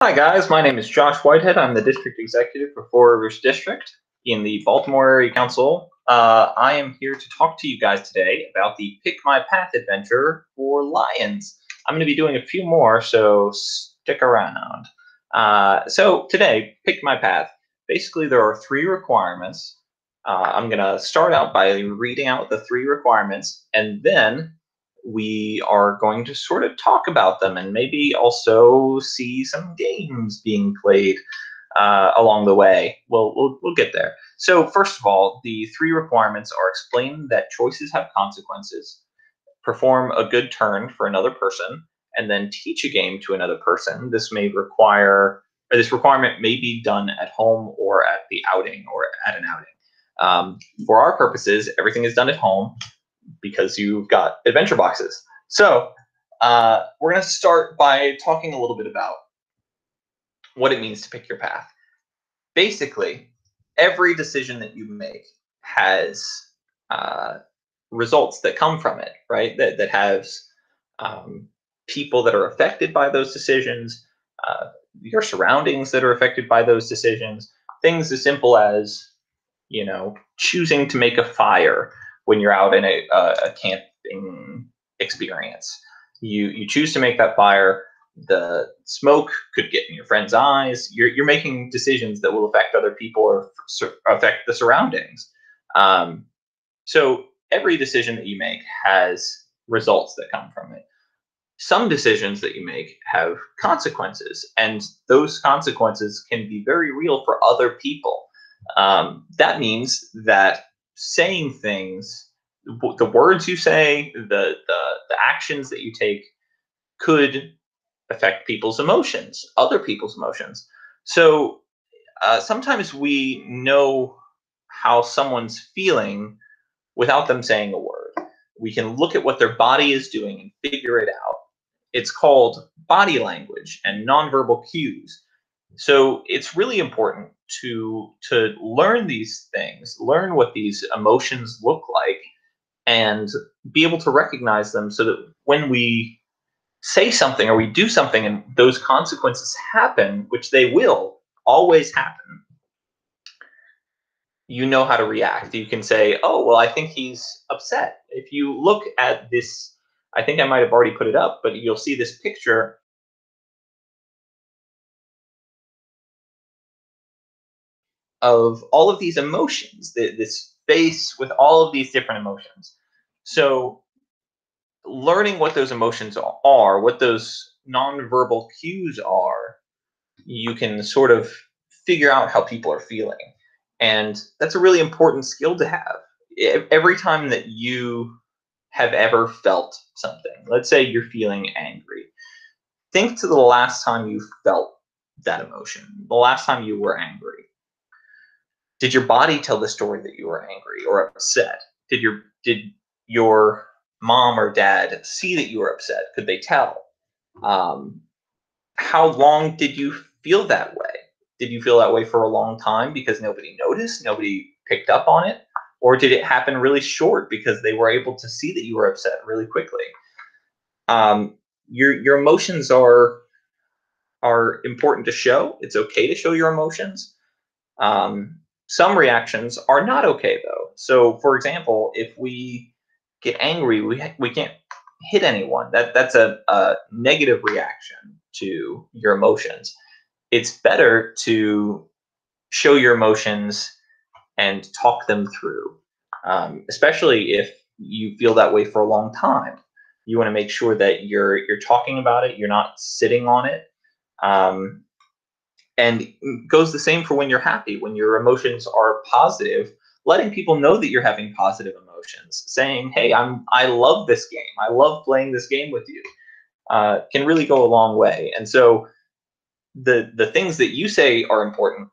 Hi guys, my name is Josh Whitehead. I'm the district executive for Four Rivers District in the Baltimore Area Council. I am here to talk to you guys today about the Pick My Path adventure for Lions. I'm going to be doing a few more, so stick around. So today, Pick My Path. Basically, there are three requirements. I'm going to start out by reading out the three requirements, and then we are going to sort of talk about them and maybe also see some games being played along the way. We'll get there. So first of all, the three requirements are: explain that choices have consequences, perform a good turn for another person, and then teach a game to another person. This requirement may be done at home or at the outing or at an outing. For our purposes, everything is done at home because you've got adventure boxes. So we're going to start by talking a little bit about what it means to pick your path. Basically, every decision that you make has results that come from it, right? That has people that are affected by those decisions, your surroundings that are affected by those decisions. Things as simple as, choosing to make a fire when you're out in a camping experience. You choose to make that fire. The smoke could get in your friend's eyes. You're making decisions that will affect other people or affect the surroundings. So every decision that you make has results that come from it. Some decisions that you make have consequences, and those consequences can be very real for other people. That means that saying things, the words you say, the actions that you take, could affect people's emotions, other people's emotions. So sometimes we know how someone's feeling without them saying a word. We can look at what their body is doing and figure it out. It's called body language and nonverbal cues. So it's really important to learn these things, learn what these emotions look like, and be able to recognize them so that when we say something or we do something and those consequences happen, which they will always happen, you know how to react. You can say, oh, well, I think he's upset. If you look at this, I think I might have already put it up, but you'll see this picture of all of these emotions, this face with all of these different emotions. So, learning what those emotions are, what those nonverbal cues are, you can sort of figure out how people are feeling. And that's a really important skill to have. Every time that you have ever felt something, let's say you're feeling angry, think to the last time you felt that emotion, the last time you were angry. Did your body tell the story that you were angry or upset? Did your mom or dad see that you were upset? Could they tell? Um, how long did you feel that way? Did you feel that way for a long time because nobody noticed, nobody picked up on it? Or did it happen really short because they were able to see that you were upset really quickly? Your emotions are important to show. It's okay to show your emotions. Um, some reactions are not okay though. So, for example, if we get angry, we can't hit anyone. That's a negative reaction to your emotions. It's better to show your emotions and talk them through, especially if you feel that way for a long time. You want to make sure that you're talking about it. You're not sitting on it. Um, and goes the same for when you're happy, when your emotions are positive, letting people know that you're having positive emotions, saying, hey, I love this game, I love playing this game with you, can really go a long way. And so the things that you say are important,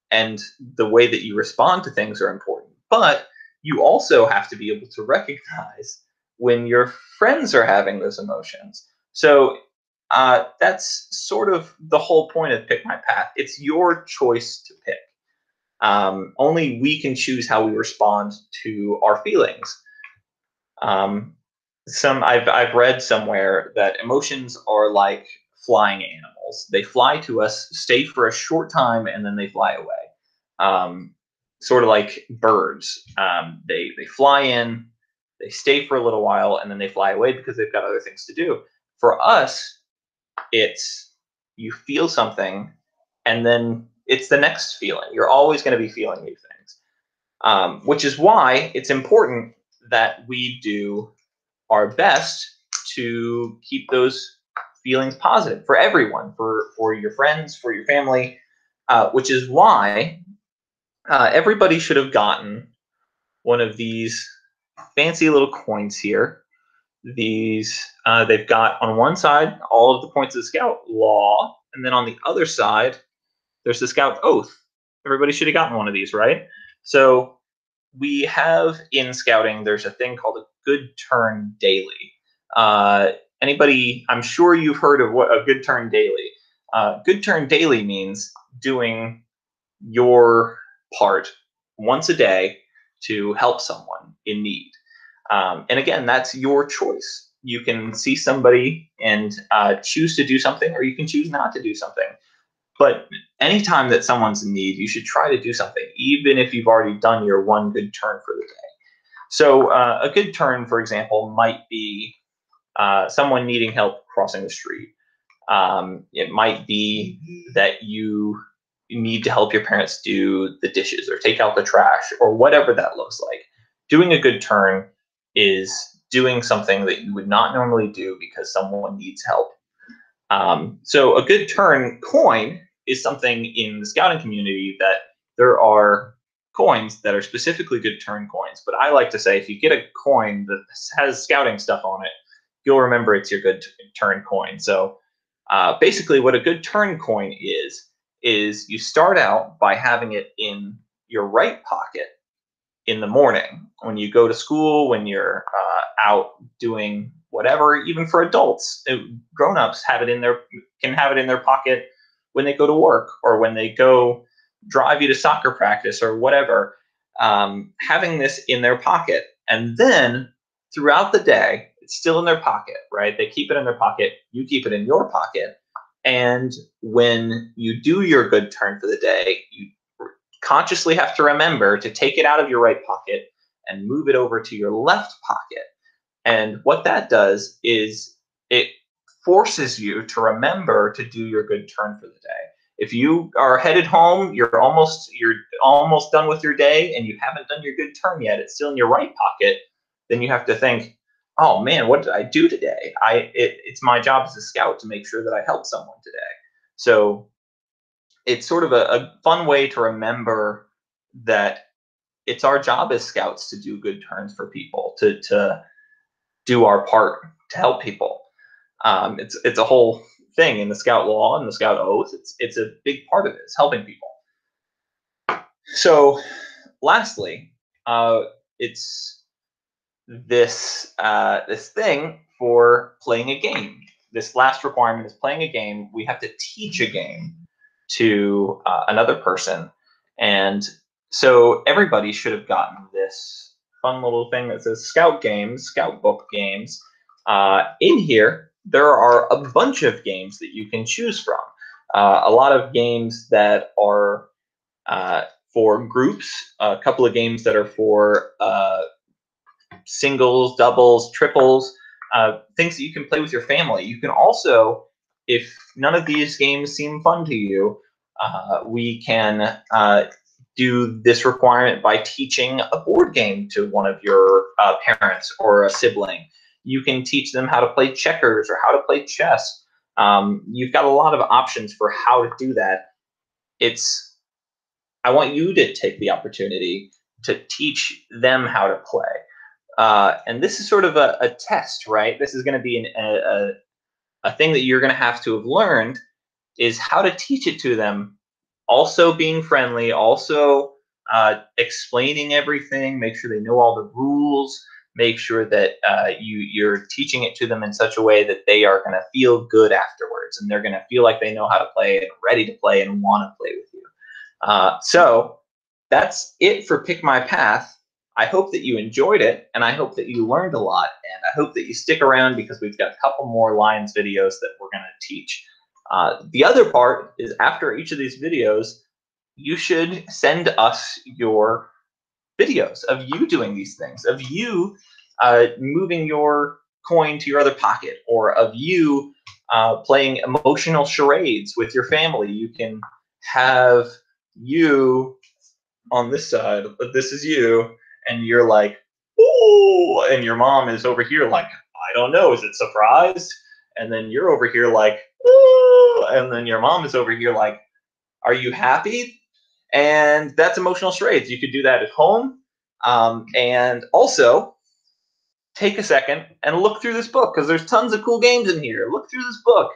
and the way that you respond to things are important, but you also have to be able to recognize when your friends are having those emotions. So that's sort of the whole point of Pick My Path. It's your choice to pick. Only we can choose how we respond to our feelings. I've read somewhere that emotions are like flying animals. They fly to us, stay for a short time, and then they fly away. Sort of like birds. They fly in, they stay for a little while, and then they fly away because they've got other things to do. For us, it's you feel something, and then it's the next feeling. You're always going to be feeling new things, which is why it's important that we do our best to keep those feelings positive for everyone, for your friends, for your family, which is why everybody should have gotten one of these fancy little coins here. These they've got on one side all of the points of the Scout Law, and then on the other side there's the Scout Oath. Everybody should have gotten one of these, right? So we have in scouting, there's a thing called a good turn daily. Anybody, I'm sure you've heard of what a good turn daily. Good turn daily means doing your part once a day to help someone in need. And again, that's your choice. You can see somebody and choose to do something, or you can choose not to do something. But anytime that someone's in need, you should try to do something, even if you've already done your one good turn for the day. So a good turn, for example, might be someone needing help crossing the street. It might be that you need to help your parents do the dishes or take out the trash or whatever that looks like. Doing a good turn is doing something that you would not normally do because someone needs help. So a good turn coin is something in the scouting community that there are coins that are specifically good turn coins. But I like to say if you get a coin that has scouting stuff on it, you'll remember it's your good turn coin. So basically what a good turn coin is you start out by having it in your right pocket in the morning when you go to school, when you're out doing whatever. Even for adults, grown-ups can have it in their pocket when they go to work or when they go drive you to soccer practice or whatever. Having this in their pocket, and then throughout the day it's still in their pocket, right? They keep it in their pocket, you keep it in your pocket, and when you do your good turn for the day, you consciously have to remember to take it out of your right pocket and move it over to your left pocket. And what that does is it forces you to remember to do your good turn for the day. If you are headed home, you're almost done with your day and you haven't done your good turn yet, it's still in your right pocket, then you have to think, oh man, what did I do today? It's my job as a scout to make sure that I help someone today. So it's sort of a fun way to remember that it's our job as scouts to do good turns for people, to do our part to help people. It's a whole thing in the Scout Law and the Scout Oath. It's a big part of it. It's helping people. So, lastly, it's this thing for playing a game. This last requirement is playing a game. We have to teach a game to another person, and so everybody should have gotten this fun little thing that says Scout Games, Scout Book Games. In here, there are a bunch of games that you can choose from. A lot of games that are for groups, a couple of games that are for singles, doubles, triples, things that you can play with your family. You can also, if none of these games seem fun to you, we can do this requirement by teaching a board game to one of your parents or a sibling. You can teach them how to play checkers or how to play chess. You've got a lot of options for how to do that. I want you to take the opportunity to teach them how to play. And this is sort of a test, right? This is going to be a thing that you're going to have learned is how to teach it to them. Also being friendly, also explaining everything, make sure they know all the rules, make sure that you're teaching it to them in such a way that they are going to feel good afterwards, and they're going to feel like they know how to play and ready to play and want to play with you. So that's it for Pick My Path. I hope that you enjoyed it, and I hope that you learned a lot, and I hope that you stick around because we've got a couple more Lions videos that we're going to teach. The other part is after each of these videos, you should send us your videos of you doing these things, of you moving your coin to your other pocket, or of you playing emotional charades with your family. You can have you on this side, but this is you, and you're like, ooh, and your mom is over here like, I don't know, is it surprised? And then you're over here like, ooh, and then your mom is over here like, are you happy? And that's emotional charades. You could do that at home. And also take a second and look through this book because there's tons of cool games in here. Look through this book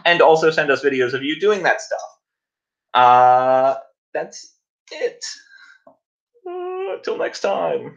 and also send us videos of you doing that stuff. That's it. Till next time.